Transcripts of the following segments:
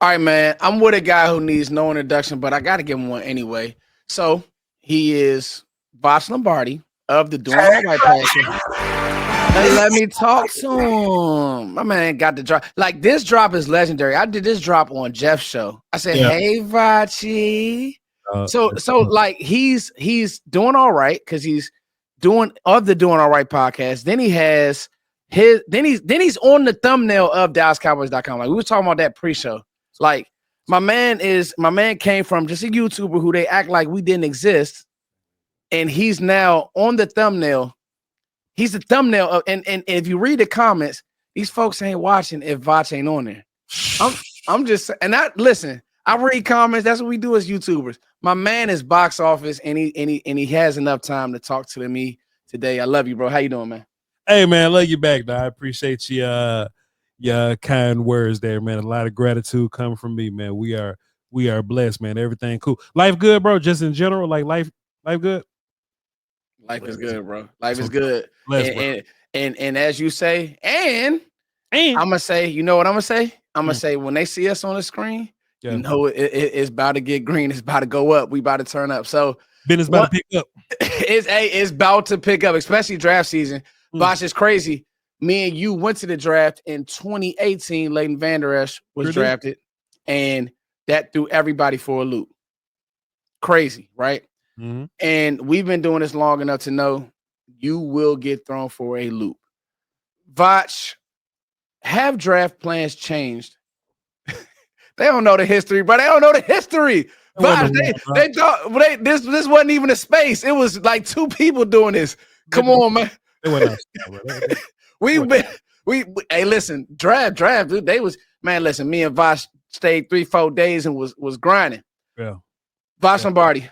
All right, man. I'm with a guy who needs no introduction, but I got to give him one anyway. So he is Voch Lombardi of the Doing All Right podcast. And let me talk to him. My man got the drop. Like, this drop is legendary. I did this drop on Jeff's show. I said, "Hey, Vachi." So like he's doing all right because he's doing Doing All Right podcast. Then he has he's on the thumbnail of DallasCowboys.com. Like, we were talking about that pre-show. Like, my man came from just a YouTuber who they act like we didn't exist, and he's now on the thumbnail. He's the thumbnail of, and if you read the comments, these folks ain't watching if Voch ain't on there. I'm just, and listen, I read comments. That's what we do as YouTubers. My man is box office, and he has enough time to talk to me today. I love you, bro. How you doing, man? Hey, man, I love you back, dog. I appreciate you. Your kind words there, man. A lot of gratitude coming from me, man. We are blessed, man. Everything cool. Life good, bro. Just in general, like life good. Life is good, bro. Life is good. Blessed, and as you say, and I'm gonna say, you know what I'm gonna say? I'm gonna say when they see us on the screen, you know it's about to get green. It's about to go up. We about to turn up. So business about to pick up. It's about to pick up, especially draft season. Voch is crazy. Me and you went to the draft in 2018. Leighton Vander Esch was drafted, and that threw everybody for a loop. Crazy, right? Mm-hmm. And we've been doing this long enough to know you will get thrown for a loop. Voch, have draft plans changed? They don't know the history, bro. They don't know the history. Voch, they thought this wasn't even a space. It was like two people doing this. Come on, man. Hey, listen, draft, dude. Listen, me and Voch stayed 3-4 days and was grinding. Yeah. Voch Lombardi,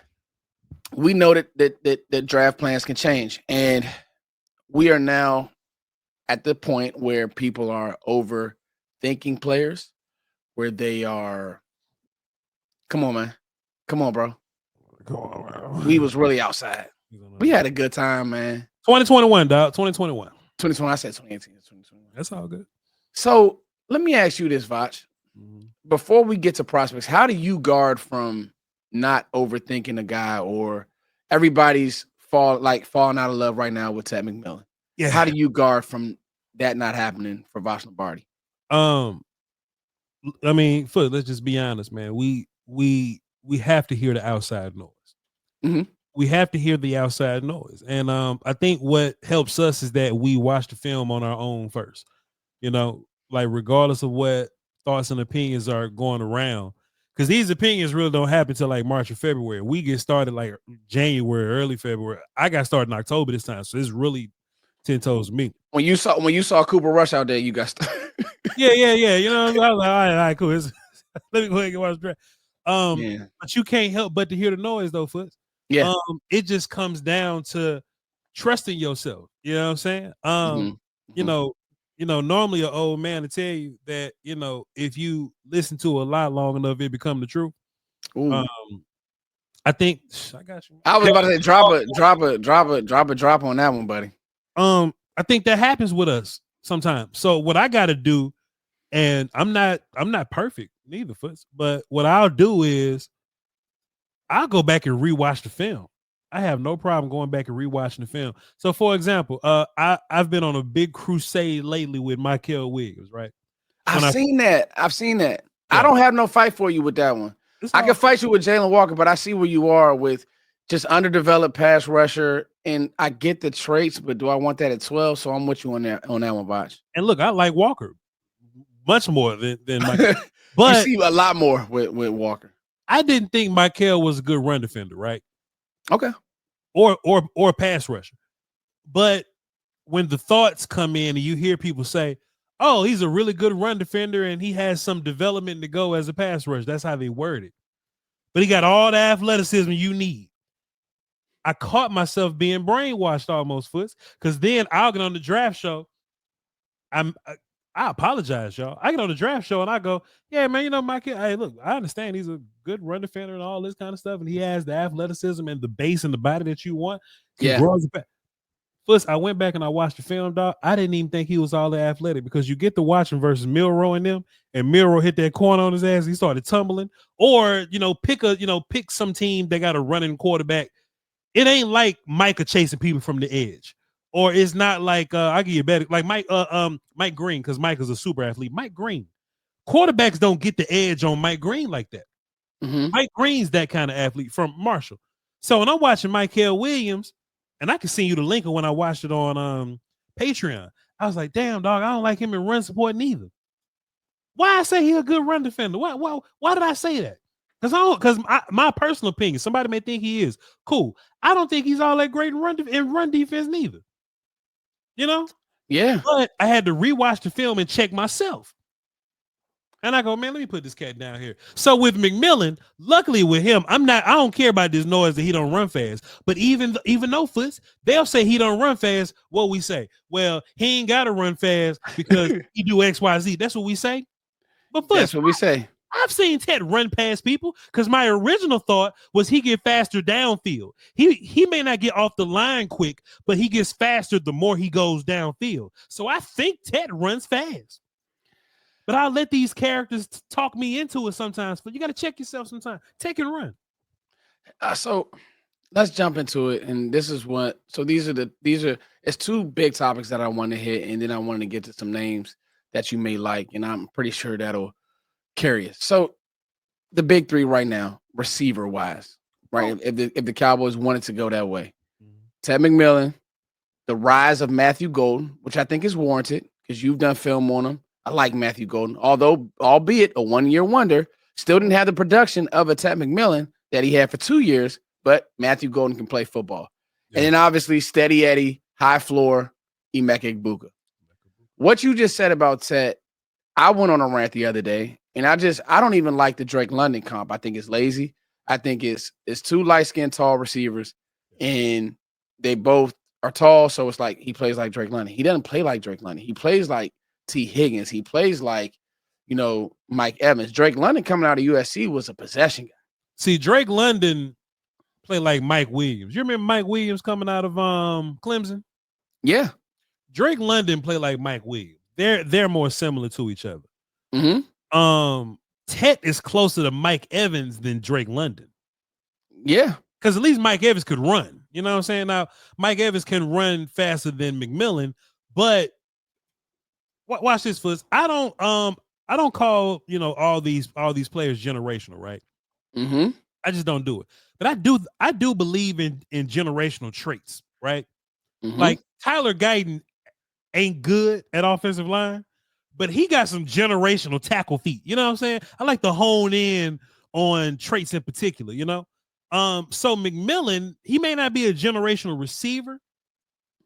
we know that draft plans can change, and we are now at the point where people are overthinking players, where they are. Come on, man. Come on, bro. Come on, man. We was really outside. We had a good time, man. 2021, dog. 2021. 2020. I said 2018. 2021. That's all good. So let me ask you this, Voch. Before we get to prospects, how do you guard from not overthinking a guy, or everybody's falling out of love right now with Ted McMillan? Yeah. How do you guard from that not happening for Voch Lombardi? I mean, let's just be honest, man. We have to hear the outside noise. Mm-hmm. We have to hear the outside noise. And I think what helps us is that we watch the film on our own first. You know, like regardless of what thoughts and opinions are going around, because these opinions really don't happen till like March or February. We get started like January, early February. I got started in October this time, so it's really 10 toes to me. When you saw Cooper Rush out there, you got started. Yeah. You know, I was like, all right, cool. Let me go ahead and watch the draft. But you can't help but to hear the noise, though, Foots. Yeah. It just comes down to trusting yourself. You know what I'm saying? You know, normally an old man to tell you that, you know, if you listen to a lot long enough, it become the truth. I think I got you. I was about to say drop a drop on that one, buddy. I think that happens with us sometimes. So what I got to do, and I'm not perfect neither, Foots, but what I'll do is I'll go back and rewatch the film. I have no problem going back and rewatching the film. So, for example, I've been on a big crusade lately with Michael Williams, right? I've seen that. Yeah. I don't have no fight for you with that one. I can fight you with Jalen Walker, but I see where you are with just underdeveloped pass rusher, and I get the traits, but do I want that at 12? So I'm with you on that one, Voch. And look, I like Walker much more than Michael. But you see a lot more with Walker. I didn't think Michael was a good run defender, right? Okay. Or pass rusher. But when the thoughts come in and you hear people say, oh, he's a really good run defender and he has some development to go as a pass rusher. That's how they word it. But he got all the athleticism you need. I caught myself being brainwashed almost, Foots, because then I'll get on the draft show. I apologize, y'all. I get on the draft show and I go, yeah, man, you know, my kid, hey, look, I understand he's a good run defender and all this kind of stuff, and he has the athleticism and the base and the body that you want. First, I went back and I watched the film, dog. I didn't even think he was all that athletic, because you get to watching versus Milroe and them, and Miro hit that corner on his ass, he started tumbling. Or, pick some team that got a running quarterback. It ain't like Micah chasing people from the edge. Or it's not like I'll give you a better like Mike Green, because Mike is a super athlete. Mike Green. Quarterbacks don't get the edge on Mike Green like that. Mm-hmm. Mike Green's that kind of athlete from Marshall. So when I'm watching Michael Williams, and I can send you the link of when I watched it on Patreon, I was like, damn, dog, I don't like him in run support neither. Why I say he a good run defender? Why did I say that? Because my personal opinion, somebody may think he is. Cool. I don't think he's all that great in run defense neither. Yeah. But I had to rewatch the film and check myself. And I go, man, let me put this cat down here. So with McMillan, luckily with him, I don't care about this noise that he don't run fast. But even though Foots, they'll say he don't run fast. What we say? Well, he ain't got to run fast because he do X, Y, Z. That's what we say. But Foots, that's what we say. I've seen Ted run past people because my original thought was he get faster downfield. He may not get off the line quick, but he gets faster the more he goes downfield. So I think Ted runs fast. But I'll let these characters talk me into it sometimes. But you got to check yourself sometimes. Take and run. So let's jump into it. And this is what. So these are it's two big topics that I want to hit, and then I wanted to get to some names that you may like, and I'm pretty sure that'll carry us. So the big three right now, receiver wise, right? If the Cowboys wanted to go that way, Ted McMillan, the rise of Matthew Golden, which I think is warranted because you've done film on him. I like Matthew Golden, although albeit a 1-year wonder, still didn't have the production of a Ted McMillan that he had for 2 years, but Matthew Golden can play football. Yeah. And then obviously steady Eddie, high floor, Emeka Egbuka. What you just said about Ted, I went on a rant the other day, and I don't even like the Drake London comp. I think it's lazy. I think it's two light-skinned tall receivers, and they both are tall, so it's like he plays like Drake London. He doesn't play like Drake London. He plays like T. Higgins. He plays like, Mike Evans. Drake London coming out of USC was a possession guy. See, Drake London played like Mike Williams. You remember Mike Williams coming out of Clemson? Yeah. Drake London played like Mike Williams. They're more similar to each other. Mm-hmm. Tet is closer to Mike Evans than Drake London. Yeah. Because at least Mike Evans could run. You know what I'm saying? Now, Mike Evans can run faster than McMillan, but watch this, Foots. I don't call all these players generational, right? Mm-hmm. I just don't do it. But I do believe in generational traits, right? Mm-hmm. Like Tyler Guyton ain't good at offensive line, but he got some generational tackle feet. You know what I'm saying? I like to hone in on traits in particular, So McMillan, he may not be a generational receiver,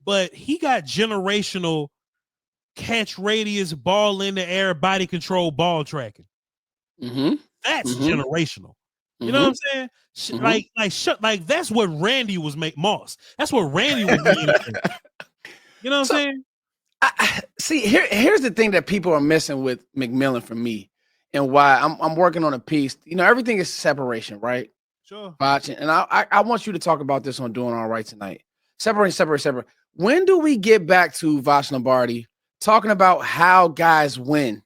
but he got generational catch radius, ball in the air, body control, ball tracking. Mm-hmm. That's generational. You know what I'm saying? Like that's what Randy was Moss. That's what Randy was making. You know what I'm saying? See, here's the thing that people are missing with McMillan for me, and why I'm working on a piece. Everything is separation, right? Sure. Voch, and I want you to talk about this on Doing All Right tonight. Separate. When do we get back to Voch Lombardi talking about how guys win?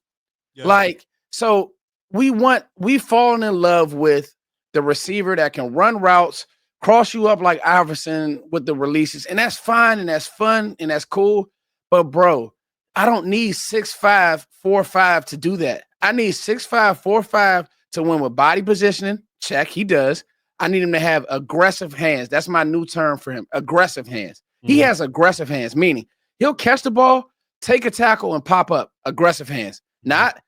Yeah. So we've fallen in love with the receiver that can run routes, cross you up like Iverson with the releases, and that's fine and that's fun and that's cool. But bro, I don't need 6'5", 4'5" to do that. I need 6'5", 4'5" to win with body positioning. Check, he does. I need him to have aggressive hands. That's my new term for him, aggressive hands. Mm-hmm. He has aggressive hands, meaning he'll catch the ball, take a tackle, and pop up. Aggressive hands. Not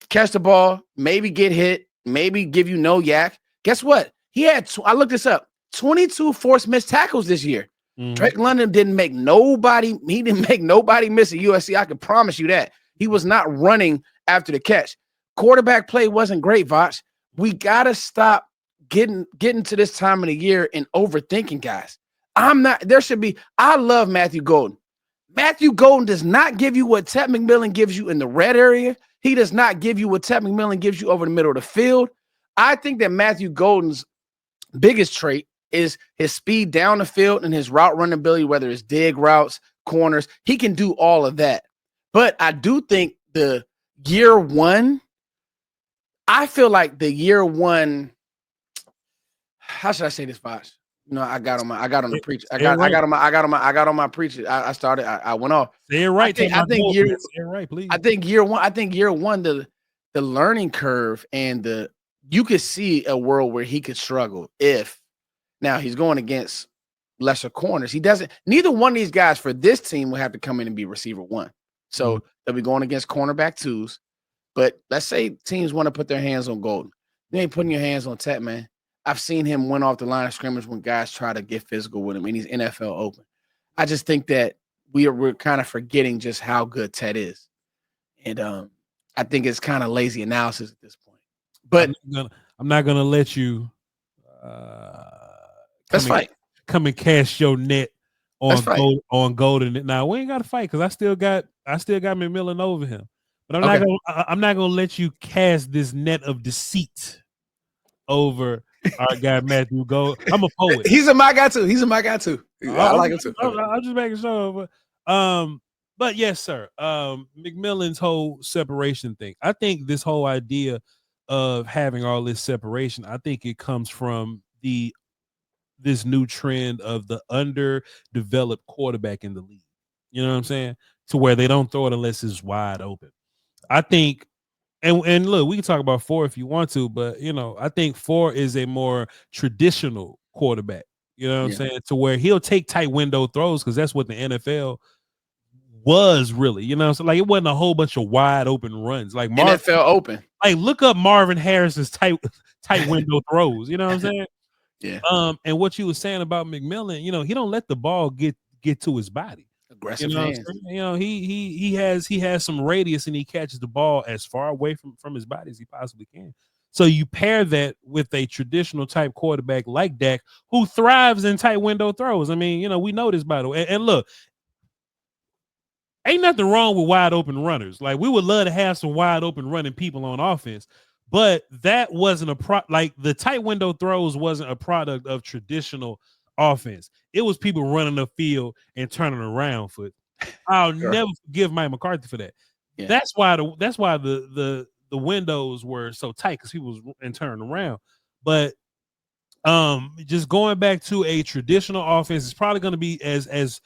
catch the ball, maybe get hit, maybe give you no yak. Guess what? He had, I looked this up, 22 forced missed tackles this year. Mm-hmm. Drake London didn't make nobody miss at USC. I can promise you that. He was not running after the catch. Quarterback play wasn't great, Voch. We got to stop getting to this time of the year and overthinking guys. I love Matthew Golden. Matthew Golden does not give you what Ted McMillan gives you in the red area. He does not give you what Ted McMillan gives you over the middle of the field. I think that Matthew Golden's biggest trait is his speed down the field and his route running ability, whether it's dig routes, corners. He can do all of that. But I do think the year one I feel like the year one. How should I say this, Voch? You know, I got on the preacher. I got on my preacher. I went off. Say it right. I think year. Say it right, please. I think year one. The learning curve and you could see a world where he could struggle if now he's going against lesser corners. He doesn't. Neither one of these guys for this team will have to come in and be receiver one. So they'll be going against cornerback twos. But let's say teams want to put their hands on Golden. You ain't putting your hands on Tet, man. I've seen him win off the line of scrimmage when guys try to get physical with him, and he's NFL open. I just think that we're kind of forgetting just how good Tet is, and I think it's kind of lazy analysis at this point. But I'm not gonna let you. Let's fight. Come and cast your net on Golden. Now we ain't got to fight because I still got McMillan over him. But I'm not gonna let you cast this net of deceit over our guy Matthew Gold. I'm a poet. He's my guy too. I like him too. I'm just making sure. But yes, sir. McMillan's whole separation thing. I think this whole idea of having all this separation, I think it comes from this new trend of the underdeveloped quarterback in the league. You know what I'm saying? To where they don't throw it unless it's wide open. I think, and look, we can talk about Four if you want to, but I think Four is a more traditional quarterback. You know what I'm saying? To where he'll take tight window throws because that's what the NFL was really. So like it wasn't a whole bunch of wide open runs. Like NFL open. Like look up Marvin Harris's tight window throws. You know what I'm saying? Yeah. And what you were saying about McMillan, he don't let the ball get to his body. Aggressive hands. He has some radius and he catches the ball as far away from his body as he possibly can. So you pair that with a traditional type quarterback like Dak, who thrives in tight window throws. I mean, we know this by the way. And look, ain't nothing wrong with wide open runners. Like we would love to have some wide open running people on offense, but that wasn't like the tight window throws wasn't a product of traditional offense. It was people running the field and turning around foot. I'll never forgive Mike McCarthy for that. Yeah. That's why the windows were so tight because people was and turning around. But just going back to a traditional offense is probably going to be as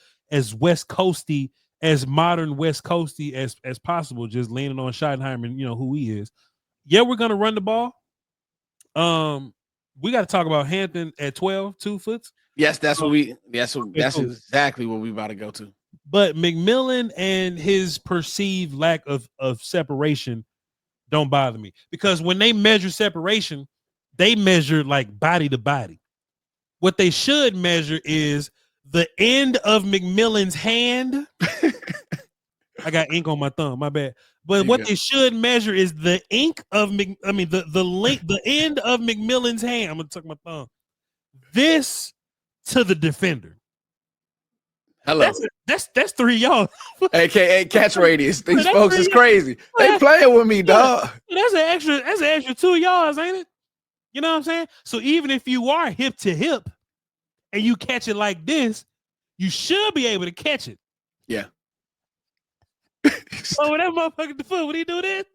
West Coasty, as modern West Coasty as possible, just leaning on Schottenheimer and who he is. Yeah, we're gonna run the ball. We got to talk about Hampton at 12, 2 foot. Yes, that's exactly what we about to go to. But McMillan and his perceived lack of separation don't bother me because when they measure separation, they measure like body to body. What they should measure is the end of McMillan's hand. I got ink on my thumb, my bad. But what they should measure is the ink of the end of McMillan's hand. I'm gonna tuck my thumb. This to the defender. Hello. That's 3 yards. AKA catch radius. These folks is crazy. They playing with me, dog. That's an extra 2 yards, ain't it? You know what I'm saying? So even if you are hip to hip and you catch it like this, you should be able to catch it. Yeah. Oh, when that motherfucker the foot, when he do this?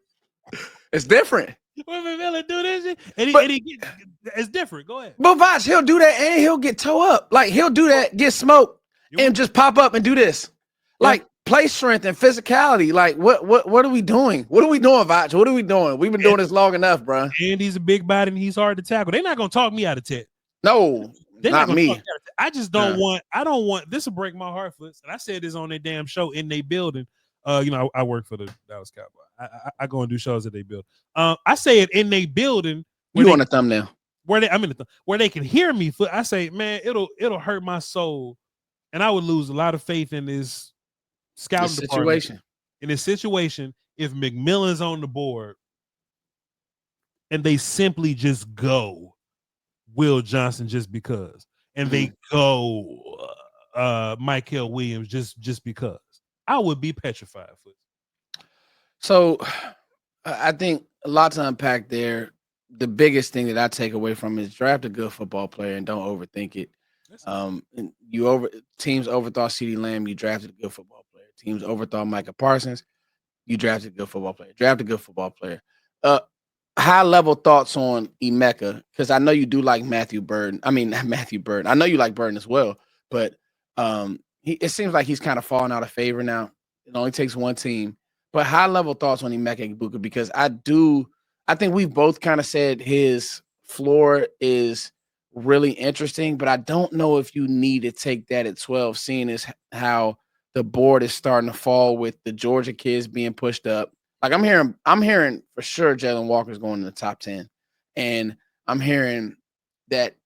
It's different. When McMillan do this shit, it's different. Go ahead. But Voch, he'll do that and he'll get toe up. Like he'll do that, get smoked, and just pop up and do this. Like play strength and physicality. Like what are we doing? What are we doing, Voch? What are we doing? We've been doing this long enough, bro. And he's a big body and he's hard to tackle. They're not gonna talk me out of Tet. No, not me. I just don't want. I don't want this will break my heart, Foots. And I said this on their damn show in their building. I work for the Dallas Cowboys. I go and do shows that they build. I say it in their building. You on the thumbnail? Where they can hear me. I say, man, it'll hurt my soul, and I would lose a lot of faith in this scouting situation. In this situation, if McMillan's on the board, and they simply just go Will Johnson just because, and they go Michael Williams just because. I would be petrified. So I think a lot to unpack there. The biggest thing that I take away from it is draft a good football player and don't overthink it. Teams overthought CeeDee Lamb, you drafted a good football player. Teams overthought Micah Parsons, you drafted a good football player. Draft a good football player. high level thoughts on Emeka, because I know you do like Matthew Burden. I mean, not Matthew Burden. I know you like Burden as well, but it seems like he's kind of falling out of favor now. It only takes one team. But high level thoughts on Emeka Egbuka, because I think we've both kind of said his floor is really interesting, but I don't know if you need to take that at 12, seeing as how the board is starting to fall with the Georgia kids being pushed up. Like I'm hearing for sure Jalen Walker's going in the top 10. And I'm hearing that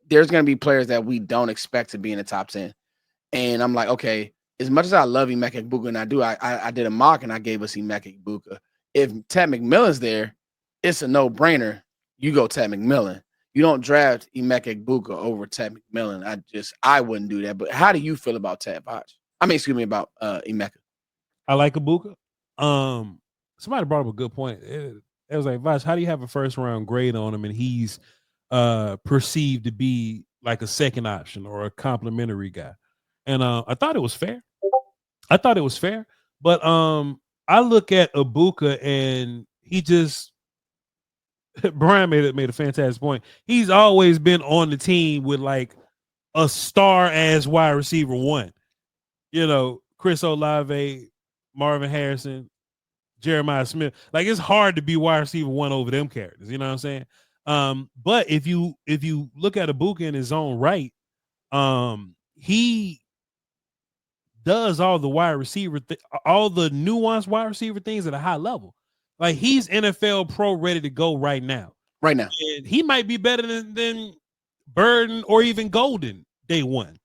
there's going to be players that we don't expect to be in the top 10. And I'm like, okay, as much as I love Emeka Egbuka, and I did a mock and I gave us Emeka Egbuka. If Ted McMillan's there, it's a no-brainer. You go Ted McMillan. You don't draft Emeka Egbuka over Ted McMillan. I wouldn't do that. But how do you feel about Ted Voch? I mean, excuse me, about Emeka. I like Egbuka. Somebody brought up a good point. It was like, Voch, how do you have a first round grade on him and he's perceived to be like a second option or a complimentary guy? And I thought it was fair. But I look at Egbuka and he just Brian made a fantastic point. He's always been on the team with like a star as wide receiver one. You know, Chris Olave, Marvin Harrison, Jeremiah Smith. Like, it's hard to be wide receiver one over them characters. You know what I'm saying? But if you look at Egbuka in his own right, he does all the wide receiver, all the nuanced wide receiver things at a high level. Like, he's NFL pro ready to go right now. Right now. And he might be better than Burden or even Golden day one.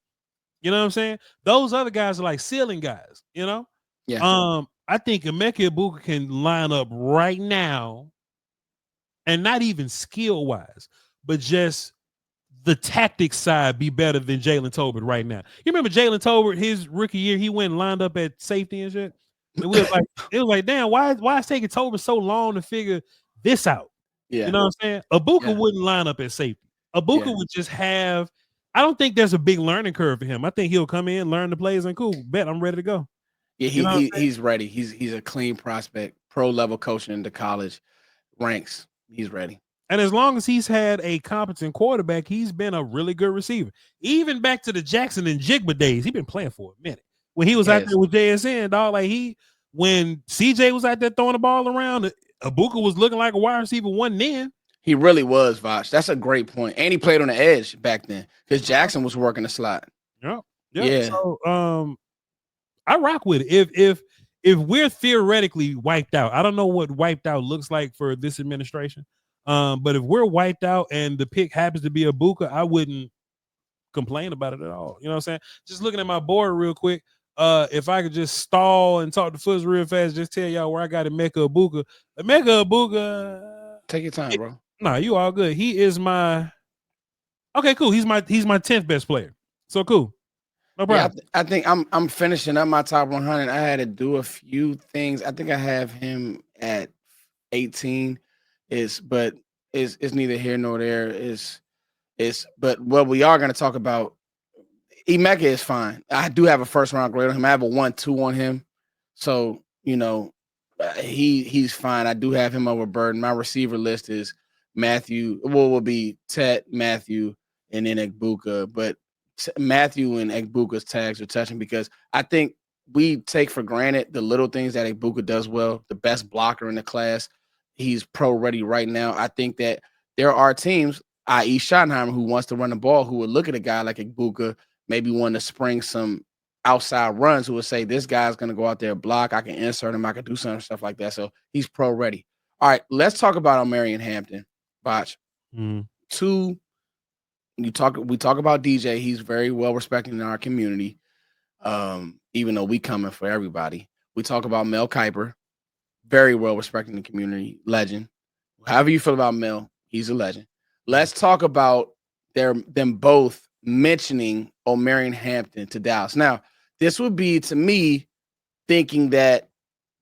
You know what I'm saying? Those other guys are like ceiling guys, you know? Yeah. I think Emeka Egbuka can line up right now, and not even skill-wise, but just the tactics side be better than Jalen Tolbert right now. You remember Jalen Tolbert, his rookie year, he went and lined up at safety and shit? And it was like, damn, why is taking Tolbert so long to figure this out? Yeah. You know what I'm saying? Egbuka wouldn't line up at safety. Egbuka would just have, I don't think there's a big learning curve for him. I think he'll come in, learn the plays, and cool, bet I'm ready to go. Yeah, he's ready. He's a clean prospect, pro level coaching into college ranks. He's ready. And as long as he's had a competent quarterback, he's been a really good receiver. Even back to the Jackson and Jigba days, he's been playing for a minute. When he was out there with JSN, dog, like when CJ was out there throwing the ball around, Egbuka was looking like a wide receiver one then. He really was, Voch. That's a great point. And he played on the edge back then because Jackson was working the slot. Yeah. So I rock with it. If we're theoretically wiped out, I don't know what wiped out looks like for this administration. But if we're wiped out and the pick happens to be Egbuka, I wouldn't complain about it at all. You know what I'm saying? Just looking at my board real quick. If I could just stall and talk to Foots real fast, just tell y'all where I got Emeka Egbuka. Emeka Egbuka. Take your time, bro. Nah, you all good. He is my okay, cool. He's my 10th best player. So cool. No problem. Yeah, I think I'm finishing up my top 100. I had to do a few things. I think I have him at 18. But it's neither here nor there. But what we are going to talk about, Emeka is fine. I do have a first round grade on him. I have a 1-2 on him. So, he's fine. I do have him over Burden. My receiver list is Matthew. Will be Ted, Matthew, and then Egbuka. But Matthew and Egbuka's tags are touching because I think we take for granted the little things that Egbuka does well. The best blocker in the class. He's pro ready right now. I think that there are teams, i.e. Schottenheimer, who wants to run the ball, who would look at a guy like Egbuka, maybe want to spring some outside runs, who would say, this guy's going to go out there and block. I can insert him. I can do some stuff like that. So he's pro ready. All right, let's talk about Omarion Hampton. Voch. We talk about DJ. He's very well respected in our community, even though we coming for everybody. We talk about Mel Kiper. Very well respected in the community, legend. However you feel about Mel, he's a legend. Let's talk about them both mentioning Omarion Hampton to Dallas. Now, this would be to me thinking that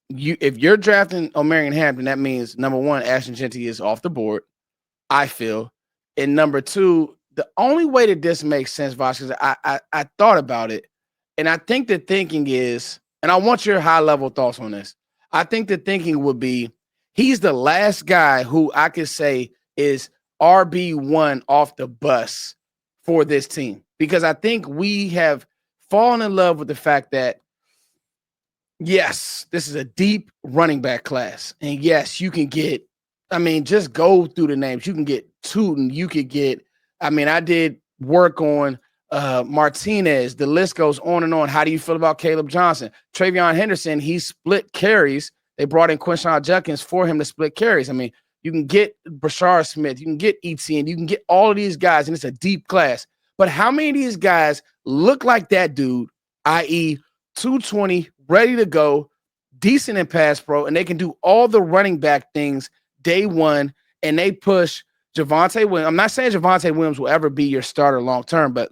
if you're drafting Omarion Hampton, that means number one, Ashton Genty is off the board, I feel. And number two, the only way that this makes sense, Voch, is I thought about it, and I think the thinking is, and I want your high level thoughts on this. I think the thinking would be he's the last guy who I could say is RB1 off the bus for this team, because I think we have fallen in love with the fact that, yes, this is a deep running back class. And yes, you can get, I mean, just go through the names. You can get Tootin. You could get, I mean, I did work on Martinez. The list goes on and on. How do you feel about Caleb Johnson? Travion Henderson, he split carries. They brought in Quinshon Judkins for him to split carries. I mean, you can get Brashard Smith. You can get Etienne. You can get all of these guys, and it's a deep class. But how many of these guys look like that dude, i.e., 220, ready to go, decent in pass pro, and they can do all the running back things day one, and they push Javonte Williams. I'm not saying Javonte Williams will ever be your starter long term, but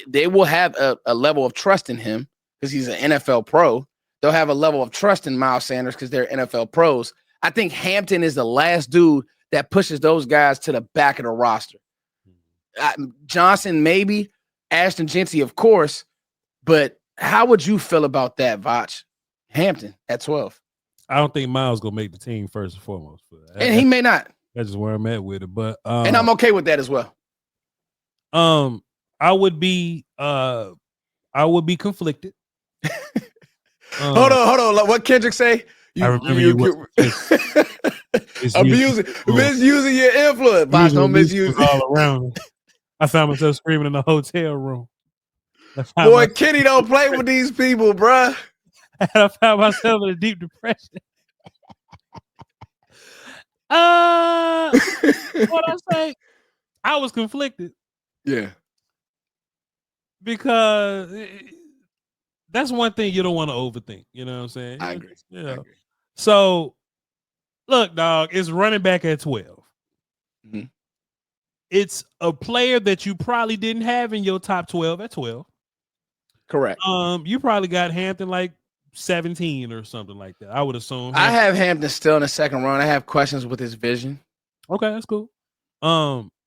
they will have a level of trust in him because he's an NFL pro. They'll have a level of trust in Miles Sanders because they're NFL pros. I think Hampton is the last dude that pushes those guys to the back of the roster. Johnson, maybe. Ashton Jeanty, of course. But how would you feel about that, Voch? Hampton at 12. I don't think Miles going to make the team first and foremost. And he may not. That's just where I'm at with it. But and I'm okay with that as well. I would be conflicted. Hold on. What Kendrick say? I remember you misusing your influence. Boss, don't misuse all around. I found myself screaming in the hotel room. Boy, Kenny don't play with these people, bruh. I found myself in a deep depression. What I say? I was conflicted. Yeah. Because that's one thing you don't want to overthink. You know what I'm saying? I agree. Yeah. I agree. So, look, dog, it's running back at 12. Mm-hmm. It's a player that you probably didn't have in your top 12 at 12. Correct. You probably got Hampton like 17 or something like that. I would assume. I have Hampton still in the second round. I have questions with his vision. Okay, that's cool.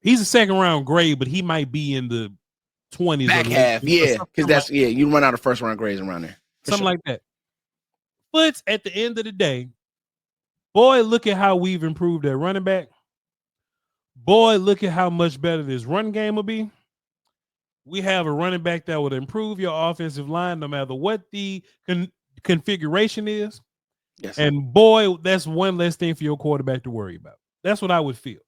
He's a second round grade, but he might be in the 20s. Back half, yeah. Because that's you run out of first round grades around there. Something like that. But at the end of the day, boy, look at how we've improved at running back. Boy, look at how much better this run game will be. We have a running back that would improve your offensive line no matter what the configuration is. Yes. And boy, that's one less thing for your quarterback to worry about. That's what I would feel.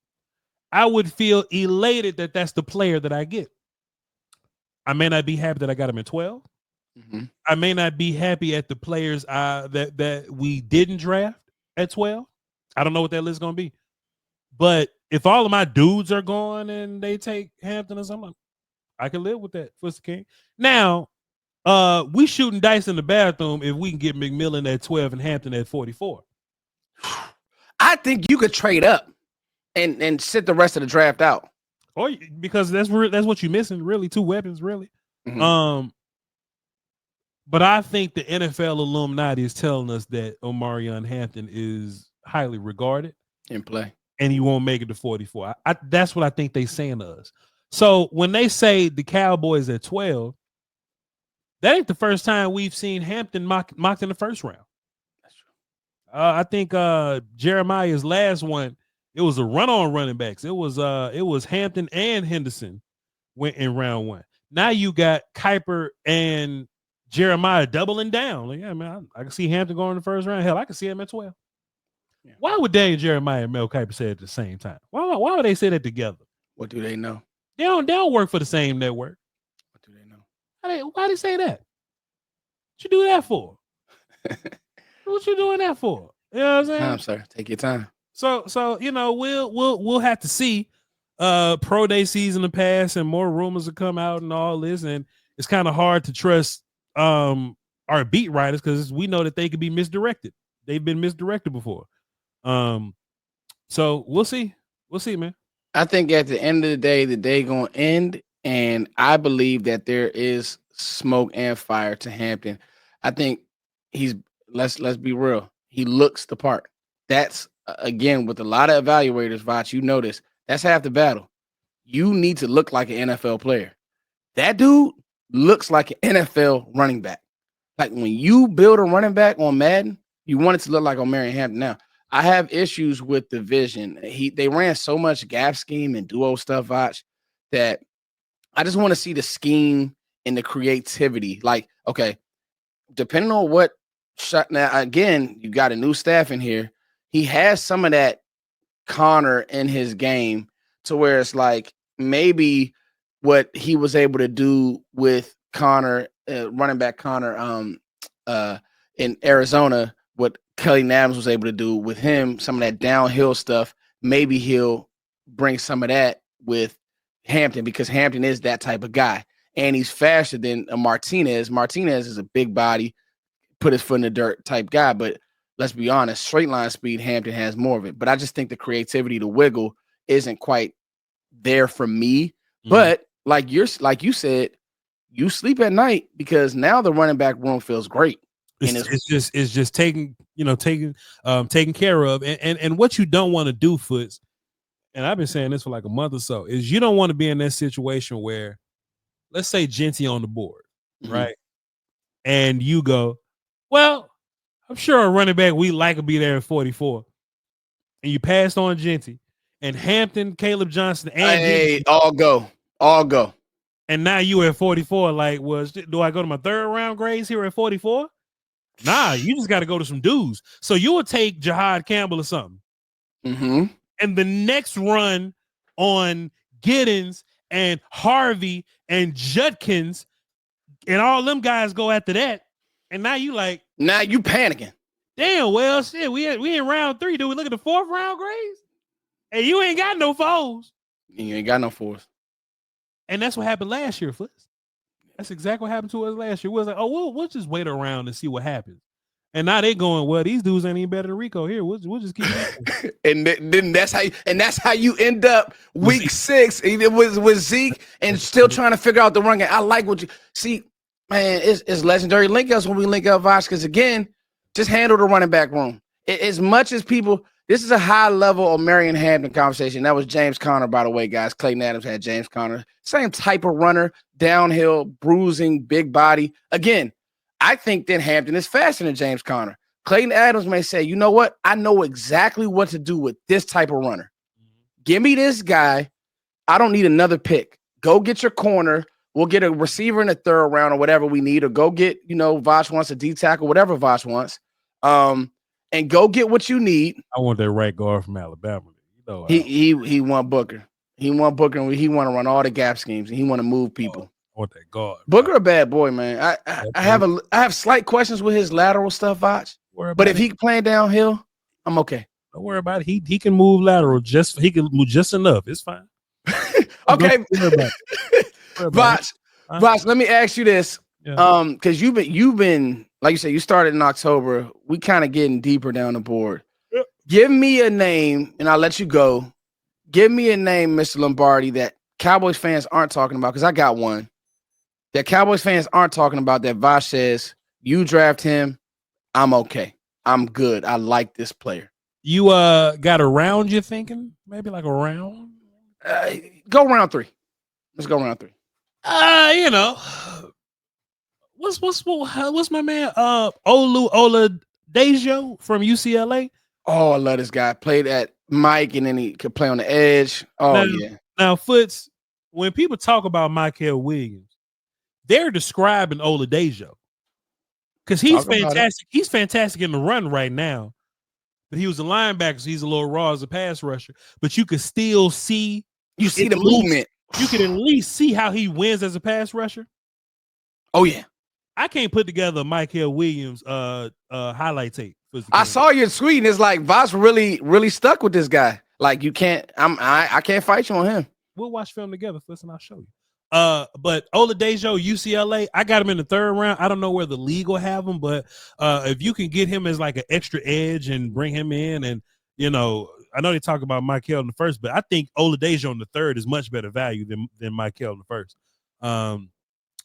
I would feel elated that that's the player that I get. I may not be happy that I got him at 12. Mm-hmm. I may not be happy at the players that we didn't draft at 12. I don't know what that list is going to be. But if all of my dudes are gone and they take Hampton or something, I can live with that, Fuster King. Now, we shooting dice in the bathroom if we can get McMillan at 12 and Hampton at 44. I think you could trade up and sit the rest of the draft out. Or because that's what you're missing, really, 2 weapons, really. Mm-hmm. But I think the NFL Illuminati is telling us that Omarion Hampton is highly regarded in play, and he won't make it to 44. That's what I think they're saying to us. So when they say the Cowboys at 12, that ain't the first time we've seen Hampton mocked in the first round. That's true. I think Jeremiah's last one, it was a run-on running backs. It was Hampton and Henderson went in round 1. Now you got Kuiper and Jeremiah doubling down. Like, yeah, man, I can see Hampton going in the first round. Hell, I can see him at 12. Yeah. Why would Daniel Jeremiah and Mel Kiper say it at the same time? Why would they say that together? What do they know? They don't work for the same network. What do they know? Why they say that? What you do that for? What you doing that for? You know what I'm saying? Time, sir. Take your time. So we'll have to see. Pro day season to pass and more rumors will come out and all this, and it's kind of hard to trust our beat writers because we know that they could be misdirected. They've been misdirected before. So we'll see. We'll see, man. I think at the end of the day gonna end, and I believe that there is smoke and fire to Hampton. I think he's let's be real. He looks the part. That's again with a lot of evaluators, Voch. You know this. That's half the battle. You need to look like an NFL player. That dude looks like an NFL running back. Like when you build a running back on Madden, you want it to look like Omarion Hampton. Now, I have issues with the vision. They ran so much gap scheme and duo stuff, Voch, that I just want to see the scheme and the creativity. Like, okay, depending on what shot. Now, again, you got a new staff in here. He has some of that Connor in his game to where it's like maybe what he was able to do with Connor, running back Connor, in Arizona, what Kelly Adams was able to do with him, some of that downhill stuff. Maybe he'll bring some of that with Hampton because Hampton is that type of guy, and he's faster than a Martinez. Martinez is a big body, put his foot in the dirt type guy, but let's be honest, straight line speed, Hampton has more of it. But I just think the creativity to wiggle isn't quite there for me. Mm-hmm. But like you said, you sleep at night because now the running back room feels great. It's just taking care of, and what you don't want to do, Foots, and I've been saying this for like a month or so, is you don't want to be in that situation where, let's say Genty on the board, mm-hmm. right? And you go, well, I'm sure a running back we like will be there at 44. And you passed on Genty and Hampton, Caleb Johnson, and Genty, all go. And now you at 44. Like, do I go to my third round grades here at 44? Nah, you just got to go to some dudes. So you would take Jahad Campbell or something. Mm-hmm. And the next run on Giddens and Harvey and Judkins and all them guys go after that. And now you panicking. Damn, well, shit, we in round 3. Do we look at the 4th round grades? And you ain't got no fours. You ain't got no fours. And that's what happened last year, Foots. That's exactly what happened to us last year. We was like, oh, we'll just wait around and see what happens. And now they going, well, these dudes ain't even better than Rico. Here, we'll just keep and then that's how you end up week 6 with Zeke and still trying to figure out the run game. I like what you see, man. It's legendary link ups when we link up Voch, because again, just handle the running back room. As much as people, this is a high level Omarion Hampton conversation. That was James Conner, by the way, guys. Clayton Adams had James Conner. Same type of runner, downhill, bruising, big body. Again, I think that Hampton is faster than James Conner. Clayton Adams may say, you know what? I know exactly what to do with this type of runner. Give me this guy. I don't need another pick. Go get your corner. We'll get a receiver in the 3rd round or whatever we need, or go get, Voch wants a D tackle, whatever Voch wants. And go get what you need. I want that right guard from Alabama. He want Booker. He want Booker, and he want to run all the gap schemes, and he want to move people. I want that guard. Booker a bad boy, man. I have slight questions with his lateral stuff, Voch. But if he playing downhill, I'm okay. Don't worry about it. He can move lateral. He can move just enough. It's fine. Okay. Voch, let me ask you this. Yeah. Because you've been, like you said, you started in October. We kind of getting deeper down the board. Yep. Give me a name, and I'll let you go. Give me a name, Mr. Lombardi, that Cowboys fans aren't talking about, because I got one. That Cowboys fans aren't talking about, that Voch says, you draft him, I'm okay. I'm good. I like this player. You got a round you're thinking? Maybe like a round? Go round 3. Let's go round 3. What's my man? Oladejo from UCLA. Oh, I love this guy. Played at Mike, and then he could play on the edge. Oh, yeah. Now, Foots, when people talk about Michael Williams, they're describing Oladejo because he's fantastic. He's fantastic in the run right now, but he was a linebacker, so he's a little raw as a pass rusher. But you could still see. You see the movement. You can at least see how he wins as a pass rusher. Oh, yeah. I can't put together a Michael Williams highlight tape. I saw your tweet, and it's like Voch really stuck with this guy. Like, you can't, I can't fight you on him. We'll watch film together, listen, I'll show you. But Oladejo, UCLA, I got him in the 3rd round. I don't know where the league will have him, but if you can get him as like an extra edge and bring him in, and I know they talk about Michael in the 1st, but I think Oladejo in the 3rd is much better value than Michael in the 1st.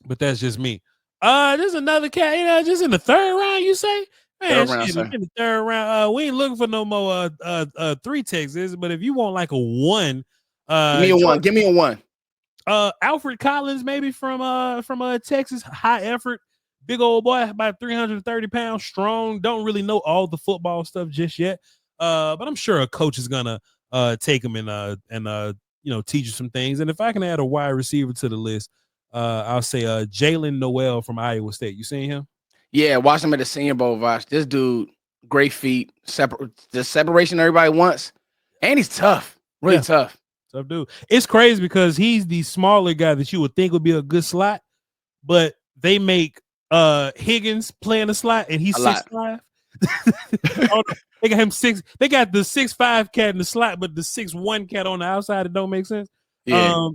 But that's just me. There's another cat, just in the 3rd round, you say? Man, in the 3rd round. We ain't looking for no more 3 Texas, but if you want like a 1, give me a 1. Alfred Collins, maybe from Texas, high effort, big old boy, about 330 pounds, strong. Don't really know all the football stuff just yet. But I'm sure a coach is gonna take him and teach you some things. And if I can add a wide receiver to the list, I'll say Jalen Noel from Iowa State. You seen him? Yeah, watch him at the Senior Bowl, Voch. This dude, great feet, the separation everybody wants, and he's tough, really tough. Tough dude. It's crazy because he's the smaller guy that you would think would be a good slot, but they make Higgins play in the slot, and he's 6'5". They got him 6. They got the 6'5" cat in the slot, but the 6'1" cat on the outside. It don't make sense. Yeah.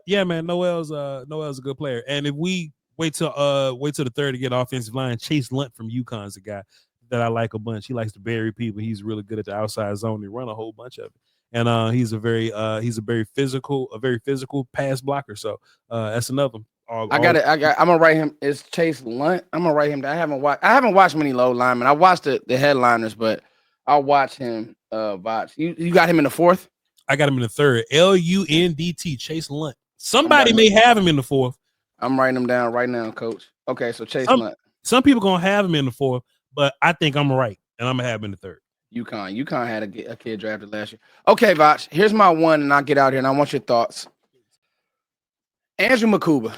Yeah, man, Noel's a good player. And if we wait till the third to get offensive line, Chase Lunt from UConn's a guy that I like a bunch. He likes to bury people. He's really good at the outside zone. He run a whole bunch of it. And he's a very physical pass blocker. So that's another. I'm gonna write him. It's Chase Lunt. I'm gonna write him. I haven't watched many low linemen. I watched the headliners, but I'll watch him. Voch. You got him in the fourth? I got him in the third. LUNDT. Chase Lunt. Somebody may have him in the fourth. I'm writing him down right now, Coach. Okay, so Chase Lunt. Some people gonna have him in the fourth, but I think I'm right, and I'm gonna have him in the third. UConn had a kid drafted last year. Okay, Voch. Here's my one, and I'll get out here, and I want your thoughts. Andrew Mukuba.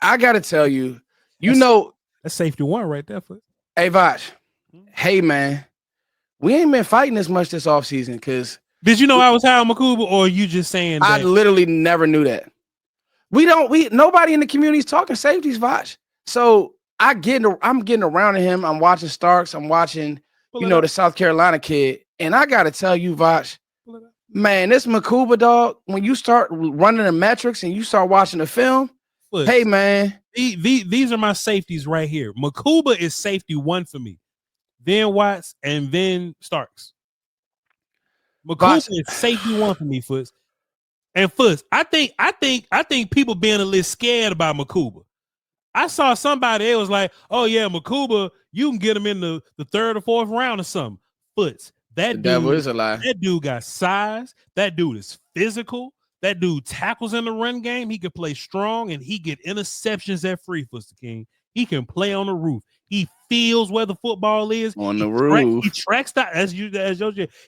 I gotta tell you, that's safety one right there. Hey, Voch. Hey, man, we ain't been fighting this much this offseason because. Did you know I was high on Mukuba, or are you just saying that? I literally never knew that. Nobody in the community is talking safeties, Voch. So I'm getting around to him. I'm watching Starks. I'm watching, the South Carolina kid. And I got to tell you, Voch, man, this Mukuba, dog, when you start running the metrics and you start watching the film, hey, man. These are my safeties right here. Mukuba is safety one for me. Then Watts and then Starks. Mukuba is safety one for me, Foots. And Foots, I think people being a little scared about Mukuba. I saw somebody that was like, "Oh yeah, Mukuba, you can get him in the third or fourth round or something." Foots, that dude is a lie. That dude got size. That dude is physical. That dude tackles in the run game. He can play strong and he get interceptions at free, Foots King. He can play on the roof. He feels where the football is on the roof. He tracks the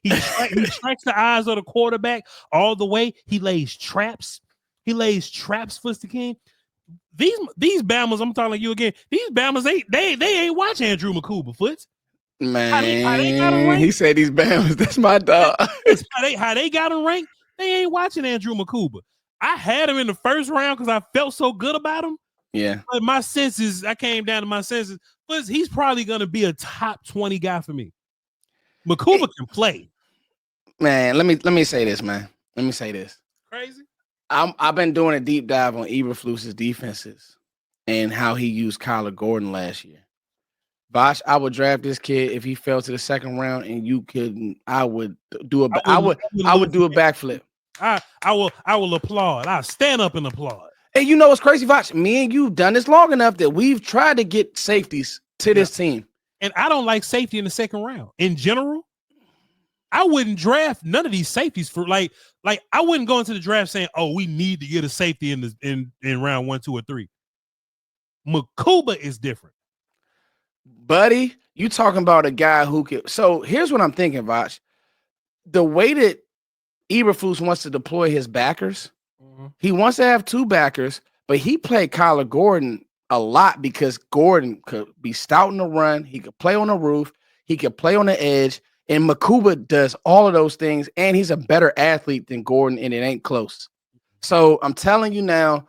he tracks the eyes of the quarterback all the way. He lays traps. Foots the King. These Bammers, I'm talking to you again. These Bammers, they ain't watch Andrew Mukuba, Foots. Man, how they got him ranked? He said these Bammers. That's my dog. how they got him ranked? They ain't watching Andrew Mukuba. I had him in the first round because I felt so good about him. Yeah. But I came down to my senses. But he's probably going to be a top 20 guy for me. Mukuba can play. Man, let me say this, man. Let me say this. Crazy. I've been doing a deep dive on Eberflus's defenses and how he used Kyler Gordon last year. Voch, I would draft this kid if he fell to the second round, and I would do a backflip. I will applaud. I'll stand up and applaud. And you know what's crazy, Voch? Me and you've done this long enough that we've tried to get safeties to this team. And I don't like safety in the second round. In general, I wouldn't draft none of these safeties for like I wouldn't go into the draft saying, "Oh, we need to get a safety in round 1, 2, or 3." Mukuba is different. Buddy, you talking about a guy who could. So here's what I'm thinking, Voch. The way that Eberflus wants to deploy his backers, he wants to have two backers, but he played Kyler Gordon a lot because Gordon could be stout in the run. He could play on the roof. He could play on the edge. And Mukuba does all of those things, and he's a better athlete than Gordon, and it ain't close. So I'm telling you now,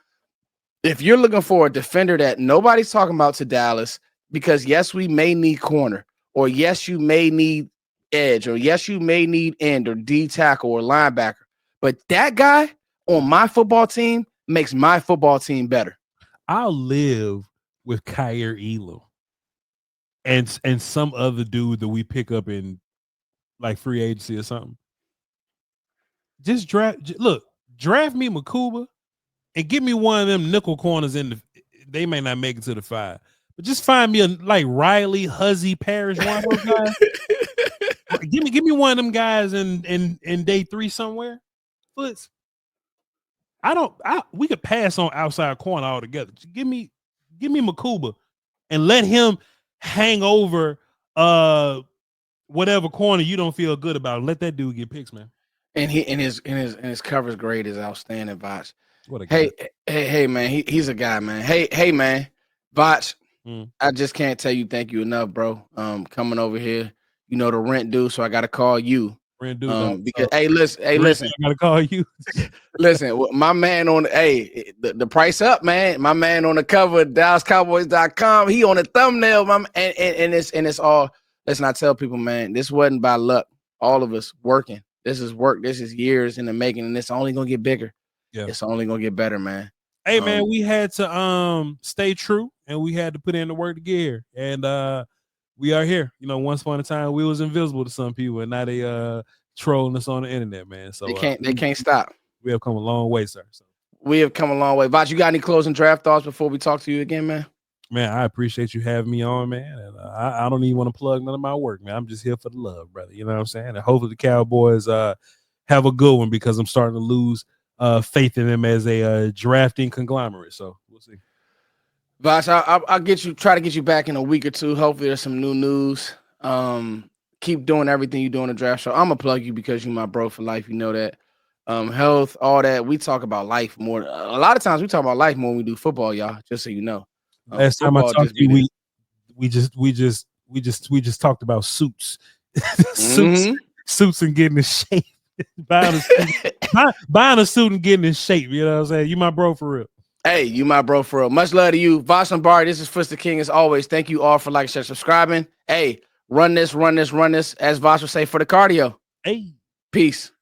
if you're looking for a defender that nobody's talking about to Dallas, because yes, we may need corner, or yes, you may need edge, or yes, you may need end or D tackle or linebacker. But that guy on my football team makes my football team better. I'll live with Kyer Elam and some other dude that we pick up in like free agency or something. Just draft me Mukuba and give me one of them nickel corners they may not make it to the 5. But just find me a like Riley, Huzzy, Parrish, one of those guys. give me one of them guys in day 3 somewhere. Foots. We could pass on outside corner altogether. Just give me Mukuba and let him hang over whatever corner you don't feel good about, let that dude get picks, man. And his coverage grade is outstanding, Voch. What a guy. Hey, man, he's a guy, man. Hey, man, Voch. Mm. I just can't tell you thank you enough, bro. Coming over here, you know the rent due, so I got to call you. Rent due, because listen, I gotta call you. Listen, my man on the price up, man. My man on the cover of DallasCowboys.com. He on the thumbnail, and it's all. Let's not tell people, man. This wasn't by luck. All of us working. This is work. This is years in the making, and it's only gonna get bigger. Yeah, it's only gonna get better, man. Hey, man, we had to stay true, and we had to put in the work to get here, and we are here. You know, once upon a time we was invisible to some people, and now they trolling us on the internet, man. So they can't stop. We have come a long way, sir. So we have come a long way. Voch, you got any closing draft thoughts before we talk to you again, man? Man, I appreciate you having me on, man. And I don't even want to plug none of my work, man. I'm just here for the love, brother. You know what I'm saying? And hopefully the Cowboys have a good one, because I'm starting to lose faith in them as a drafting conglomerate. So we'll see. Voch, I'll try to get you back in a week or two. Hopefully there's some new news. Keep doing everything you do on the draft show. I'm gonna plug you because you're my bro for life. You know that. Health, all that. We talk about life more. A lot of times we talk about life more when we do football, y'all. Just so you know. Last time I talked to you, we just talked about suits, suits and getting in shape. buying a suit and getting in shape. You know what I'm saying? You my bro for real. Hey, you my bro for real. Much love to you, Voch Lombardi. This is Footster King as always. Thank you all for liking, sharing, subscribing. Hey, run this, as Voch would say, for the cardio. Hey, peace.